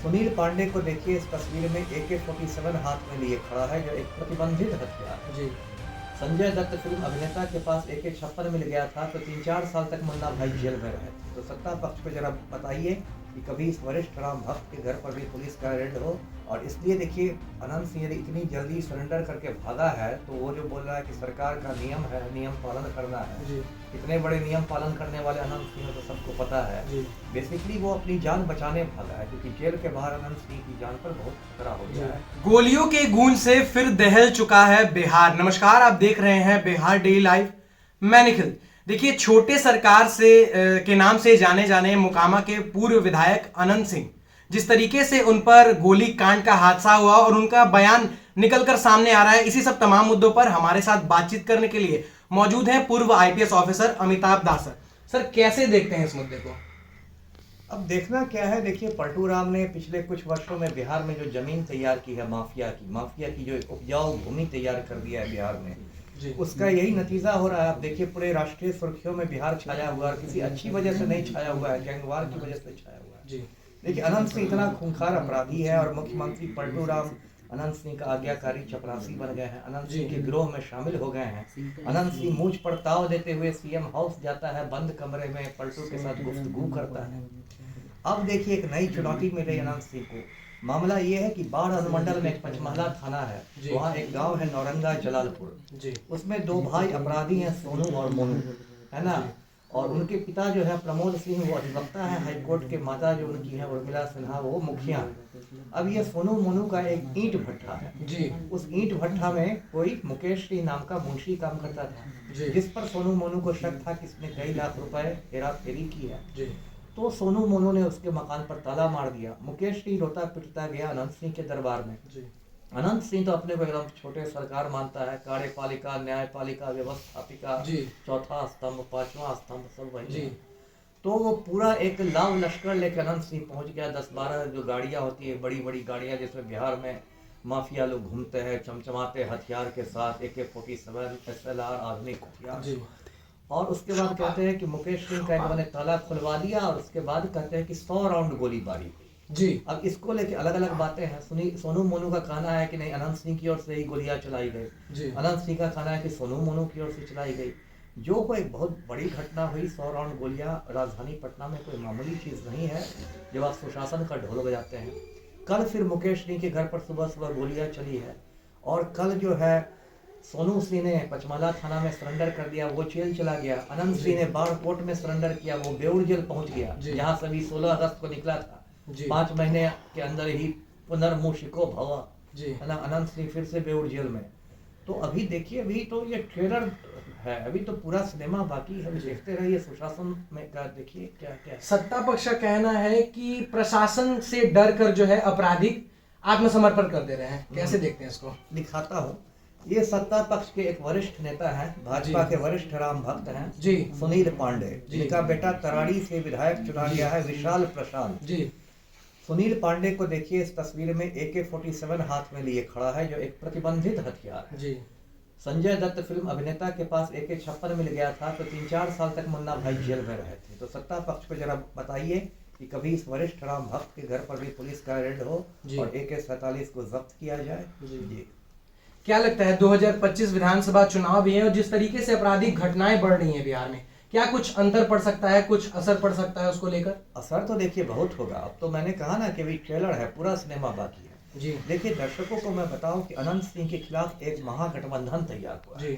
सुनील पांडे को देखिए इस तस्वीर में AK-47 हाथ में लिए खड़ा है, जो एक प्रतिबंधित हथियार है। जी। संजय दत्त फिल्म अभिनेता के पास AK-56 मिल गया था तो 3-4 साल तक मुन्ना भाई जेल में रहे थे। तो सत्ता पक्ष को जरा बताइए कि कभी इस वरिष्ठ राम भक्त के घर पर भी पुलिस का रेड हो। और इसलिए देखिए, अनंत सिंह यदि इतनी जल्दी सरेंडर करके भागा है तो वो जो बोल रहा है कि सरकार का नियम है, नियम पालन करना है। जी। इतने बड़े नियम पालन करने वाले अनंत सिंह तो सबको पता है। जी। बेसिकली वो अपनी जान बचाने भागा है, क्योंकि जेल के बाहर अनंत सिंह की जान पर बहुत खतरा हो गया है। गोलियों के गूंज से फिर दहल चुका है बिहार। नमस्कार, आप देख रहे हैं बिहार डेली लाइव। मैं निखिल। देखिए, छोटे सरकार से के नाम से जाने जाने मोकामा के पूर्व विधायक अनंत सिंह, जिस तरीके से उन पर गोली कांड का हादसा हुआ और उनका बयान निकलकर सामने आ रहा है, इसी सब तमाम मुद्दों पर हमारे साथ बातचीत करने के लिए मौजूद हैं पूर्व IPS ऑफिसर अमिताभ दास सर। कैसे देखते हैं इस मुद्दे को? अब देखना क्या है, देखिए पलटू राम ने पिछले कुछ वर्षों में बिहार में जो जमीन तैयार की है माफिया की जो एक उपजाऊ भूमि तैयार कर दिया है बिहार में, उसका यही नतीजा हो रहा है। आप देखिए, पूरे राष्ट्रीय सुर्खियों में बिहार छाया हुआ है, किसी अच्छी वजह से नहीं छाया हुआ है, गैंगवार की वजह से छाया हुआ है। देखिए, अनंत सिंह इतना खूंखार अपराधी है और मुख्यमंत्री पलटू राम अनंत सिंह का आज्ञाकारी चपरासी बन गए हैं, अनंत सिंह के गिरोह में शामिल हो गए हैं। अनंत सिंह मूंछ पर ताव देते हुए CM हाउस जाता है, बंद कमरे में पलटू के साथ गुफ्तगू करता है। अब देखिए, एक नई चुनौती मिली अनंत सिंह को। मामला ये है कि बाढ़ अनुमंडल में एक पंचमहला थाना है, वहाँ एक गांव है नौरंगा जलालपुर। उसमें दो भाई अपराधी हैं, सोनू और मोनू, है ना। और उनके पिता जो है प्रमोद सिंह, वो अधिवक्ता है हाईकोर्ट के। माता जो उनकी है उर्मिला सिन्हा, वो मुखिया है। अब ये सोनू मोनू का एक ईंट भट्ठा है जी। उस ईंट भट्ठा में कोई मुकेश सिंह नाम का मुंशी काम करता था, जिस पर सोनू मोनू को शक था कि इसने कई लाख रुपए हेरा फेरी की है जी। तो सोनू मोनू ने उसके मकान पर ताला मार दिया। मुकेश सिंह रोता पिटता गया अनंत सिंह के दरबार में जी। अनंत सिंह तो अपने को एकदम छोटे सरकार मानता है, कार्यपालिका, न्यायपालिका, व्यवस्थापिका, चौथा स्तंभ, पांचवा स्तंभ सब वही जी। तो वो पूरा एक लाव लश्कर लेकर अनंत सिंह पहुंच गया। 10-12 जो गाड़ियां होती है, बड़ी बड़ी गाड़ियां, जिसमें बिहार में माफिया लोग घूमते हैं चमचमाते हथियार के साथ, AK-47, SLR, आधुनिक हथियार। और उसके बाद कहते हैं कि मुकेश सिंह का इन्होंने ताला खुलवा दिया और उसके बाद कहते हैं कि 100 राउंड गोली मारी जी। अब इसको लेके अलग अलग बातें हैं। सोनू मोनू का कहना है कि नहीं, अनंत सिंह की ओर से ही गोलियां चलाई गई। अनंत सिंह का कहना है कि सोनू मोनू की ओर से चलाई गई। जो कोई बहुत बड़ी घटना हुई, 100 राउंड गोलियां राजधानी पटना में कोई मामूली चीज नहीं है जब आप सुशासन का ढोल बजाते हैं। कल फिर मुकेश सिंह के घर पर सुबह सुबह गोलियां चली है। और कल जो है सोनू सिंह ने पचमहला थाना में सरेंडर कर दिया, वो जेल चला गया। अनंत सिंह ने बाढ़ कोर्ट में सरेंडर किया, वो बेउर जेल पहुंच गया, जहाँ सभी 16 अगस्त को निकला था। 5 महीने के अंदर ही पुनर्मूषिको भवा, है ना। अनंत सिंह फिर से बेउर जेल में। तो अभी देखिए, अभी तो ये ट्रेलर है, अभी तो पूरा सिनेमा बाकी है। देखते रहिए सुशासन में क्या, देखिए क्या क्या। सत्ता पक्ष का कहना है कि प्रशासन से डर कर जो है अपराधी आत्मसमर्पण कर दे रहे हैं। कैसे देखते हैं इसको? दिखाता हूँ। ये सत्ता पक्ष के एक वरिष्ठ नेता हैं, भाजपा के वरिष्ठ राम भक्त हैं जी, सुनील पांडे, जिनका बेटा तराड़ी से विधायक चुना गया है, विशाल प्रशांत जी। सुनील पांडे को देखिए इस तस्वीर में AK-47 हाथ में लिए खड़ा है, जो एक प्रतिबंधित हथियार है जी। संजय दत्त फिल्म अभिनेता के पास AK-56 मिल गया था तो 3-4 साल तक मुन्ना भाई जेल में रहे थे। तो सत्ता पक्ष को जरा बताइए कि कभी इस वरिष्ठ राम भक्त के घर पर भी पुलिस का रेड हो और AK-47 को जब्त किया जाए जी। क्या लगता है, 2025 विधानसभा चुनाव भी है और जिस तरीके से आपराधिक घटनाएं बढ़ रही हैं बिहार में, क्या कुछ अंतर पड़ सकता है, कुछ असर पड़ सकता है उसको लेकर? असर तो देखिए बहुत होगा। अब तो मैंने कहा ना कि अभी ट्रेलर है, पूरा सिनेमा बाकी है जी। देखिए, दर्शकों को मैं बताऊं कि अनंत सिंह के खिलाफ एक महागठबंधन तैयार हुआ जी।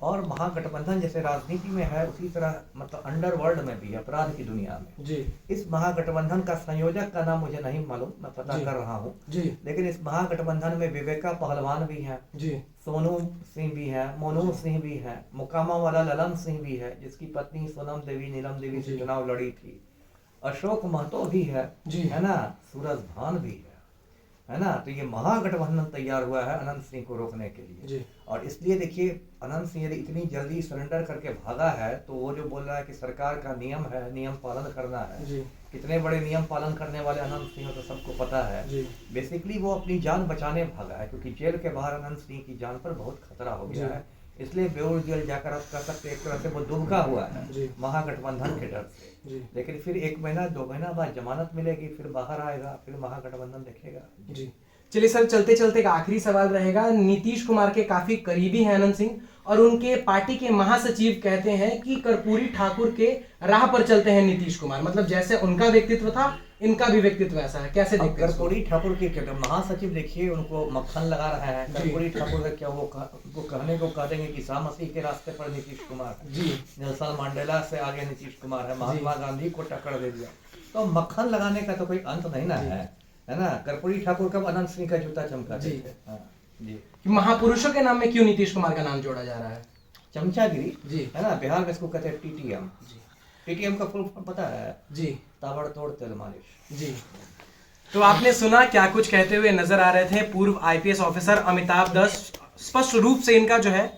और महागठबंधन जैसे राजनीति में है, उसी तरह मतलब अंडरवर्ल्ड में भी, अपराध की दुनिया में जी। इस महागठबंधन का संयोजक का नाम मुझे नहीं मालूम, मैं पता कर रहा हूँ जी। लेकिन इस महागठबंधन में विवेका पहलवान भी है जी, सोनू सिंह भी है, मोनू सिंह भी है, मुकामा वाला ललन सिंह भी है, जिसकी पत्नी सोनम देवी नीलम देवी से चुनाव लड़ी थी, अशोक महतो भी है जी, है ना, सूरज भान भी है ना। तो ये महागठबंधन तैयार हुआ है अनंत सिंह को रोकने के लिए जी। और इसलिए देखिए, अनंत सिंह यदि इतनी जल्दी सरेंडर करके भागा है तो वो जो बोल रहा है कि सरकार का नियम है, नियम पालन करना है जी। कितने बड़े नियम पालन करने वाले अनंत सिंह तो सबको पता है जी। बेसिकली वो अपनी जान बचाने भागा है, क्योंकि जेल के बाहर अनंत सिंह की जान पर बहुत खतरा हो गया है। इसलिए बेउर जेल जाकर आप कह सकते हैं एक तरह से वो दुबका हुआ है जी। महागठबंधन के डर से। जी। लेकिन फिर 1 महीना 2 महीना बाद जमानत मिलेगी, फिर बाहर आएगा, फिर महागठबंधन देखेगा। जी चलिए सर, चलते चलते एक आखिरी सवाल रहेगा। नीतीश कुमार के काफी करीबी हैं अनंत सिंह, और उनके पार्टी के महासचिव कहते हैं कि कर्पूरी ठाकुर के राह पर चलते हैं नीतीश कुमार, मतलब जैसे उनका व्यक्तित्व था इनका भी व्यक्तित्व ऐसा है, कैसे देखते हैं? कर्पूरी ठाकुर के कहते महासचिव देखिए उनको मक्खन लगा रहा है। कर्पूरी ठाकुर का क्या वो कहने को कह देंगे कि ईसा मसीह के रास्ते पर नीतीश कुमार है। जी। नेल्सन मंडेला से आगे नीतीश कुमार है, महात्मा गांधी को टक्कर दे दिया। तो मक्खन लगाने का तो कोई अंत नहीं ना है ना। कर्पूरी ठाकुर कब अनंत सिंह का जूता चमकाते थे। हाँ, जी। महापुरुषों के नाम में क्यों नीतीश कुमार का नाम जोड़ा जा रहा है? चमचागिरी जी है ना, बिहार में इसको कहते हैं टीटीएम। जी। टीटीएम का फुल फॉर्म पता है? जी ताबड़तोड़ तेल मालिश। जी। तो आपने सुना क्या कुछ कहते हुए नजर आ रहे थे पूर्व आईपीएस ऑफिसर अमिताभ दत्त। स्पष्ट रूप से इनका जो है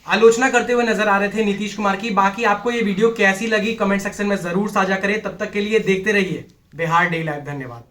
आलोचना करते हुए नजर आ रहे थे नीतीश कुमार की। बाकी आपको ये वीडियो कैसी लगी कमेंट सेक्शन में जरूर साझा करें। तब तक के लिए देखते रहिए बिहार डेली लाइव। धन्यवाद।